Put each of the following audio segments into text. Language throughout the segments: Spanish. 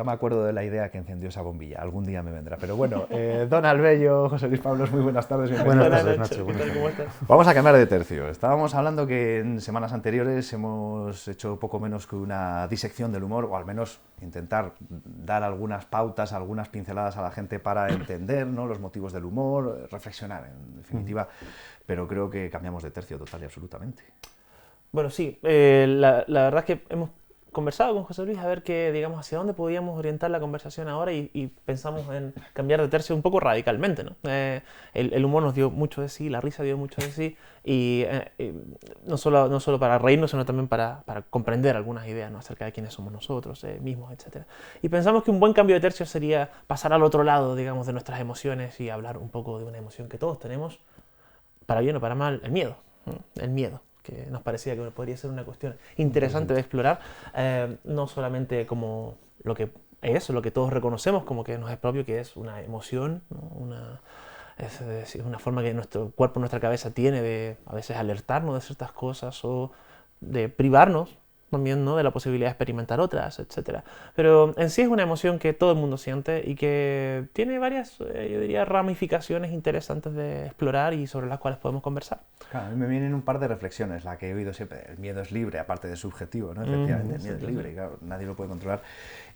me acuerdo de la idea que encendió esa bombilla. Algún día me vendrá. Pero bueno, don Albello, José Luis Pablos, muy buenas tardes. Buenas tardes, Nacho. ¿Cómo estás? Vamos a cambiar de tercio. Estábamos hablando que en semanas anteriores hemos hecho poco menos que una disección del humor, o al menos intentar dar algunas pautas, algunas pinceladas a la gente para entender, ¿no?, los motivos del humor, reflexionar, en definitiva. Pero creo que cambiamos de tercio total y absolutamente. Bueno, sí. La verdad es que hemos conversado con José Luis a ver digamos, hacia dónde podíamos orientar la conversación ahora y pensamos en cambiar de tercio un poco radicalmente, ¿no? El humor nos dio mucho de sí, la risa dio mucho de sí, y no solo para reírnos, sino también para comprender algunas ideas, ¿no?, acerca de quiénes somos nosotros mismos, etc. Y pensamos que un buen cambio de tercio sería pasar al otro lado, digamos, de nuestras emociones y hablar un poco de una emoción que todos tenemos, para bien o para mal, el miedo, ¿no? El miedo, que nos parecía que podría ser una cuestión interesante de explorar, no solamente como lo que todos reconocemos como que nos es propio, que es una emoción, ¿no? Es una forma que nuestro cuerpo, nuestra cabeza tiene de a veces alertarnos de ciertas cosas o de privarnos también, ¿no?, de la posibilidad de experimentar otras, etc. Pero en sí es una emoción que todo el mundo siente y que tiene varias, yo diría, ramificaciones interesantes de explorar y sobre las cuales podemos conversar. Claro, a mí me vienen un par de reflexiones. La que he oído siempre: el miedo es libre, aparte de subjetivo, ¿no? Efectivamente, el miedo es libre, y claro, nadie lo puede controlar.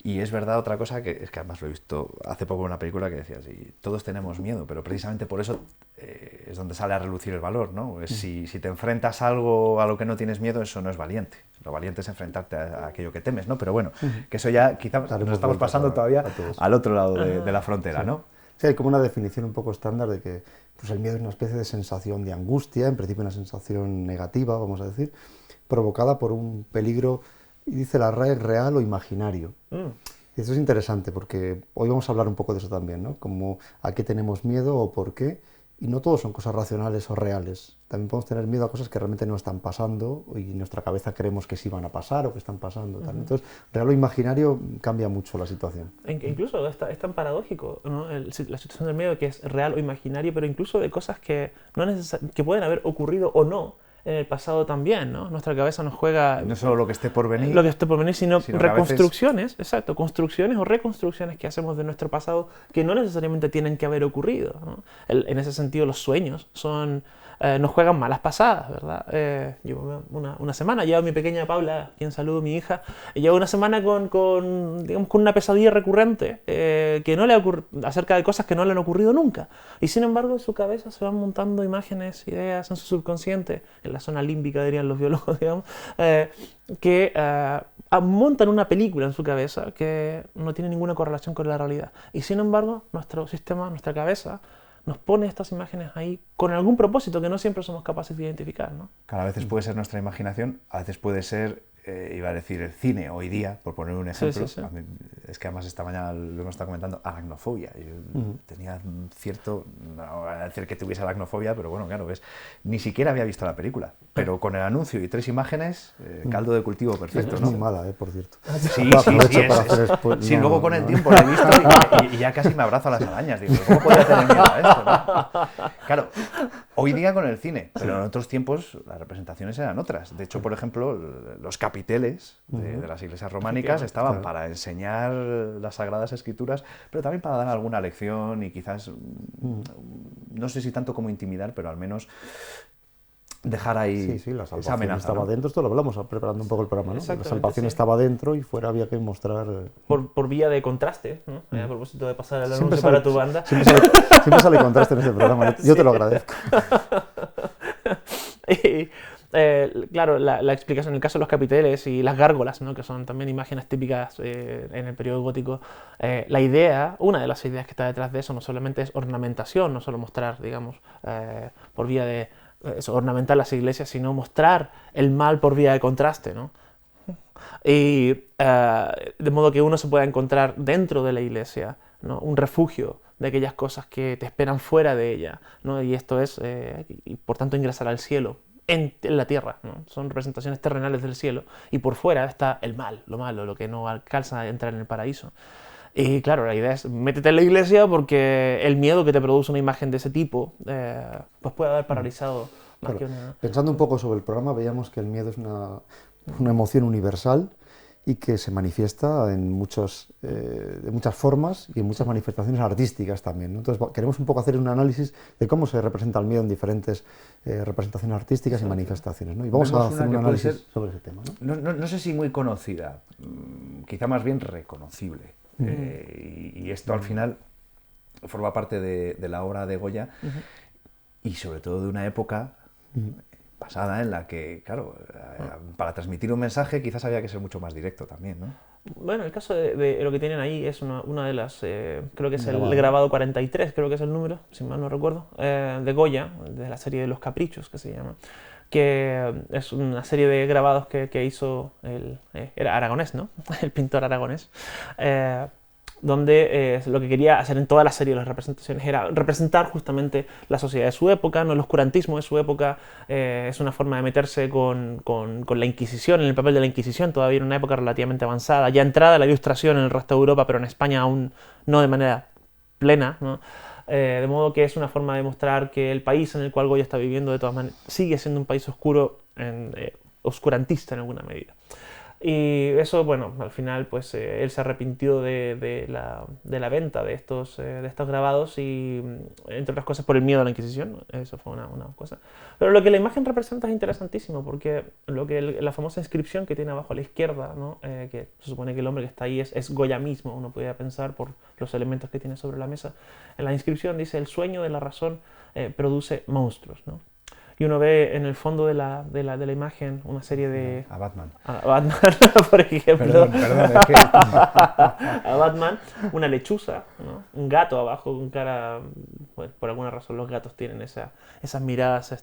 Y es verdad otra cosa, que es que además lo he visto hace poco en una película que decía así: todos tenemos miedo, pero precisamente por eso es donde sale a relucir el valor, ¿no? Si te enfrentas a algo a lo que no tienes miedo, eso no es valiente. Lo valiente es enfrentarte a aquello que temes, ¿no? Pero bueno, que eso ya quizás nos estamos pasando todavía al otro lado de la frontera, ¿no? Sí, hay como una definición un poco estándar de que pues el miedo es una especie de sensación de angustia, en principio una sensación negativa, vamos a decir, provocada por un peligro, y dice la RAE, real o imaginario. Y eso es interesante porque hoy vamos a hablar un poco de eso también, ¿no? Como a qué tenemos miedo o por qué. Y no todos son cosas racionales o reales. También podemos tener miedo a cosas que realmente no están pasando y en nuestra cabeza creemos que sí van a pasar o que están pasando. Tal. Entonces, real o imaginario cambia mucho la situación. Incluso es tan paradójico, ¿no?, la situación del miedo, que es real o imaginario, pero incluso de cosas que pueden haber ocurrido o no en el pasado también, ¿no? Nuestra cabeza nos juega... No solo lo que esté por venir. Lo que esté por venir, sino reconstrucciones, veces... exacto, construcciones o reconstrucciones que hacemos de nuestro pasado que no necesariamente tienen que haber ocurrido, ¿no? En ese sentido, los sueños nos juegan malas pasadas, ¿verdad? Llevo una semana, llevo a mi pequeña Paula, quien saludo, mi hija, llevo una semana con una pesadilla recurrente que no le acerca de cosas que no le han ocurrido nunca. Y sin embargo, en su cabeza se van montando imágenes, ideas en su subconsciente, en la zona límbica, dirían los biólogos, digamos, que montan una película en su cabeza que no tiene ninguna correlación con la realidad. Y sin embargo, nuestro sistema, nuestra cabeza, nos pone estas imágenes ahí con algún propósito que no siempre somos capaces de identificar, ¿no? A veces puede ser nuestra imaginación, a veces puede ser, iba a decir, el cine hoy día, por poner un ejemplo. Sí. A mí, es que además esta mañana lo hemos estado comentando, aracnofobia. Yo tenía cierto, no voy a decir que tuviese aracnofobia, pero bueno, claro, ni siquiera había visto la película. Pero con el anuncio y 3 imágenes, caldo de cultivo perfecto, Es ¿no? muy mala, por cierto. Sí, luego con el tiempo lo he visto y ya casi me abrazo a las arañas. Digo, ¿cómo podía tener miedo a esto, no? Claro, hoy día con el cine, pero en otros tiempos las representaciones eran otras. De hecho, por ejemplo, los capiteles de las iglesias románicas estaban para enseñar las Sagradas Escrituras, pero también para dar alguna lección y quizás, no sé si tanto como intimidar, pero al menos dejar ahí la esa salvación amenaza, estaba ¿no? dentro, esto lo hablamos preparando un poco el programa, ¿no? La salvación sí. estaba dentro y fuera había que mostrar... Por vía de contraste, ¿no? A propósito de pasar el anuncio para tu banda. Siempre sale contraste en este programa, yo te lo agradezco. Claro, la explicación en el caso de los capiteles y las gárgolas, ¿no?, que son también imágenes típicas en el periodo gótico, una de las ideas que está detrás de eso no solamente es ornamentación, no solo mostrar, digamos, por vía de ornamentar las iglesias, sino mostrar el mal por vía de contraste, ¿no? Y de modo que uno se pueda encontrar dentro de la iglesia, ¿no?, un refugio de aquellas cosas que te esperan fuera de ella, ¿no? Y esto es, y por tanto, ingresar al cielo en la tierra, ¿no? Son representaciones terrenales del cielo, y por fuera está el mal, lo malo, lo que no alcanza a entrar en el paraíso. Y claro, la idea es métete en la iglesia porque el miedo que te produce una imagen de ese tipo pues puede haber paralizado más que una... Pensando un poco sobre el programa, veíamos que el miedo es una emoción universal y que se manifiesta en de muchas formas y en muchas manifestaciones artísticas también, ¿no? Entonces queremos un poco hacer un análisis de cómo se representa el miedo en diferentes representaciones artísticas y manifestaciones, ¿no? Y vamos a hacer un análisis sobre ese tema, ¿no? No sé si muy conocida, quizá más bien reconocible. Y esto al final forma parte de la obra de Goya y sobre todo de una época pasada en la que, claro, para transmitir un mensaje quizás había que ser mucho más directo también, ¿no? Bueno, el caso de lo que tienen ahí es una de las, creo que es el grabado 43, creo que es el número, si mal no recuerdo, de Goya, de la serie de Los Caprichos, que se llama, que es una serie de grabados que hizo era aragonés, ¿no? El pintor aragonés, donde lo que quería hacer en toda la serie de las representaciones era representar justamente la sociedad de su época, ¿no? El oscurantismo de su época. Es una forma de meterse con la Inquisición, en el papel de la Inquisición, todavía en una época relativamente avanzada, ya entrada la Ilustración en el resto de Europa, pero en España aún no de manera plena, ¿no? De modo que es una forma de mostrar que el país en el cual Goya está viviendo de todas maneras sigue siendo un país oscuro, oscurantista en alguna medida. Y eso, bueno, al final pues él se arrepintió de la venta de estos grabados y, entre otras cosas, por el miedo a la Inquisición. Eso fue una cosa. Pero lo que la imagen representa es interesantísimo, porque la famosa inscripción que tiene abajo a la izquierda, ¿no? Que se supone que el hombre que está ahí es Goya mismo, uno podría pensar por los elementos que tiene sobre la mesa. En la inscripción dice: el sueño de la razón produce monstruos, ¿no? Y uno ve en el fondo de la imagen una serie de... A Batman. A Batman, por ejemplo. Perdón, es que... A Batman, una lechuza, ¿no? Un gato abajo con cara... Bueno, por alguna razón los gatos tienen esas miradas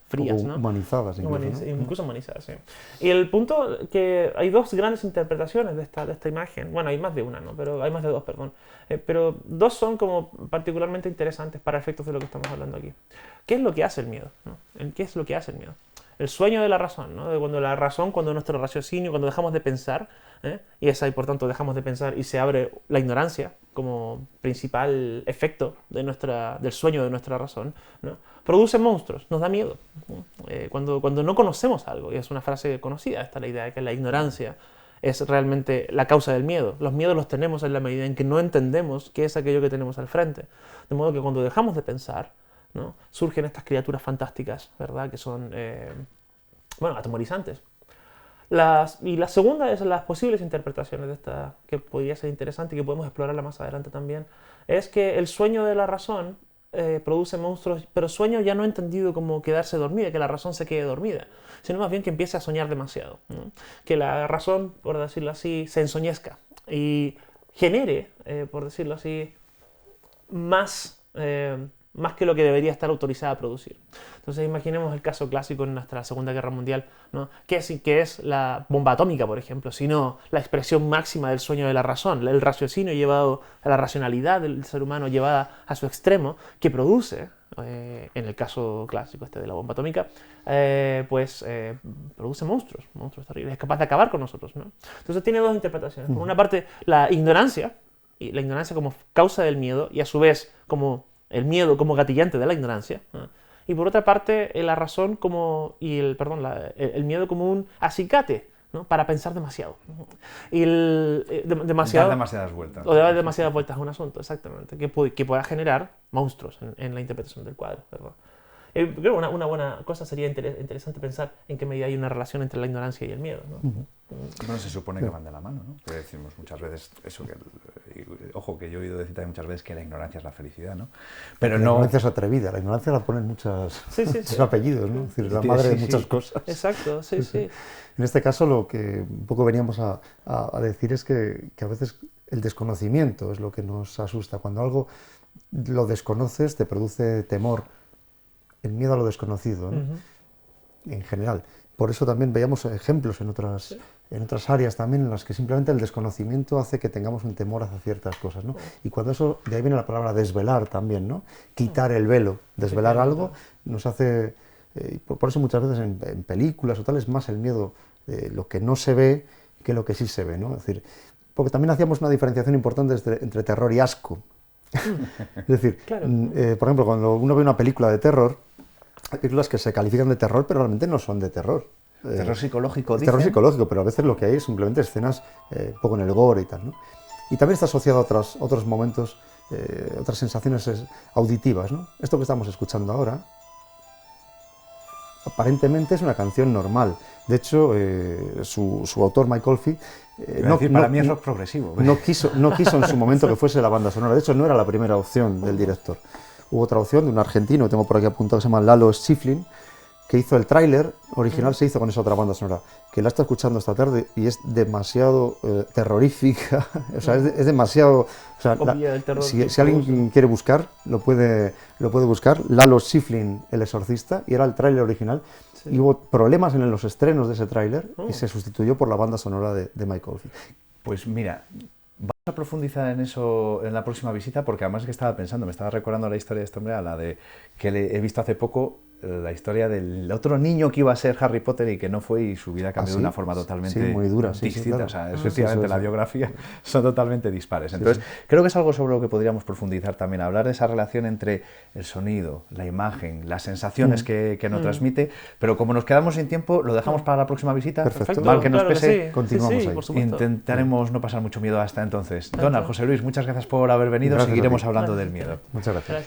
frías, ¿no? Humanizadas incluso, ¿no? Incluso humanizadas, sí. Y el punto que hay dos grandes interpretaciones de esta imagen. Bueno, hay más de una, ¿no? Pero hay más de dos, perdón. Pero dos son como particularmente interesantes para efectos de lo que estamos hablando aquí. ¿Qué es lo que hace el miedo, ¿no? ¿Qué es lo que hace el miedo? El sueño de la razón, ¿no? De cuando nuestro raciocinio, cuando dejamos de pensar, y por tanto dejamos de pensar y se abre la ignorancia como principal efecto del sueño de nuestra razón, ¿no? Produce monstruos, nos da miedo, ¿no? Cuando no conocemos algo, y es una frase conocida, esta la idea de que la ignorancia es realmente la causa del miedo. Los miedos los tenemos en la medida en que no entendemos qué es aquello que tenemos al frente. De modo que cuando dejamos de pensar, ¿no? Surgen estas criaturas fantásticas, ¿verdad? Que son, atemorizantes. Y la segunda es las posibles interpretaciones de esta, que podría ser interesante y que podemos explorarla más adelante también, es que el sueño de la razón produce monstruos, pero sueño ya no entendido como quedarse dormida, que la razón se quede dormida, sino más bien que empiece a soñar demasiado, ¿no? Que la razón, por decirlo así, se ensoñezca y genere, por decirlo así, más que lo que debería estar autorizada a producir. Entonces imaginemos el caso clásico en nuestra Segunda Guerra Mundial, ¿no? que es la bomba atómica, por ejemplo, sino la expresión máxima del sueño de la razón, el raciocinio llevado a la racionalidad del ser humano llevada a su extremo, que produce, en el caso clásico de la bomba atómica, produce monstruos terribles, es capaz de acabar con nosotros, ¿no? Entonces tiene dos interpretaciones. Por una parte, la ignorancia como causa del miedo y a su vez como el miedo como gatillante de la ignorancia, ¿no? Y por otra parte la razón el miedo como un acicate, ¿no? Para pensar demasiado. Y dar demasiadas vueltas. O dar demasiadas vueltas a un asunto, exactamente, que pueda generar monstruos en la interpretación del cuadro, ¿verdad? Creo que una buena cosa sería interesante pensar en qué medida hay una relación entre la ignorancia y el miedo, ¿no? No se supone que van de la mano, ¿no? Que decimos muchas veces eso, ojo, que yo he oído decir también muchas veces que la ignorancia es la felicidad, ¿no? Pero la ignorancia es atrevida, la ignorancia la ponen muchos apellidos, ¿no? Es decir, la madre de muchas cosas. Exacto, sí. En este caso lo que un poco veníamos a decir es que a veces el desconocimiento es lo que nos asusta. Cuando algo lo desconoces te produce temor, el miedo a lo desconocido, ¿no? En general. Por eso también veíamos ejemplos en otras áreas también en las que simplemente el desconocimiento hace que tengamos un temor hacia ciertas cosas, ¿no? Y cuando eso, de ahí viene la palabra desvelar también, ¿no? Quitar el velo, desvelar algo, nos hace... por eso muchas veces en películas o tal es más el miedo de lo que no se ve que lo que sí se ve, ¿no? Es decir, porque también hacíamos una diferenciación importante entre terror y asco. Es decir, claro. Por ejemplo, cuando uno ve una película de terror, hay películas que se califican de terror, pero realmente no son de terror. Terror psicológico, terror dicen. psicológico, pero a veces lo que hay es simplemente escenas un poco en el gore y tal, ¿no? Y también está asociado a otros momentos, otras sensaciones auditivas, ¿no? Esto que estamos escuchando ahora, aparentemente es una canción normal. De hecho, su autor, Mike Oldfield, para mí es rock progresivo. no quiso en su momento que fuese la banda sonora. De hecho, no era la primera opción del director. Hubo otra opción de un argentino, que tengo por aquí apuntado, que se llama Lalo Schifrin, que hizo el tráiler original, se hizo con esa otra banda sonora, que la está escuchando esta tarde y es demasiado terrorífica, o sea, es demasiado... O sea, si alguien quiere buscar, lo puede buscar, Lalo Schifrin, El Exorcista, y era el tráiler original, y hubo problemas en los estrenos de ese tráiler y se sustituyó por la banda sonora de Mike Oldfield. Pues mira, vamos a profundizar en eso en la próxima visita, porque además es que estaba pensando, me estaba recordando la historia de este hombre, a la de que he visto hace poco, la historia del otro niño que iba a ser Harry Potter y que no fue, y su vida cambió de una forma totalmente muy dura, distinta. claro. O sea, efectivamente, la biografía son totalmente dispares. Entonces, creo que es algo sobre lo que podríamos profundizar también, hablar de esa relación entre el sonido, la imagen, las sensaciones que nos transmite, pero como nos quedamos sin tiempo, lo dejamos para la próxima visita. Perfecto. Mal que nos pese, continuamos ahí. Intentaremos no pasar mucho miedo hasta entonces. Donald, José Luis, muchas gracias por haber venido, seguiremos hablando del miedo. Muchas gracias.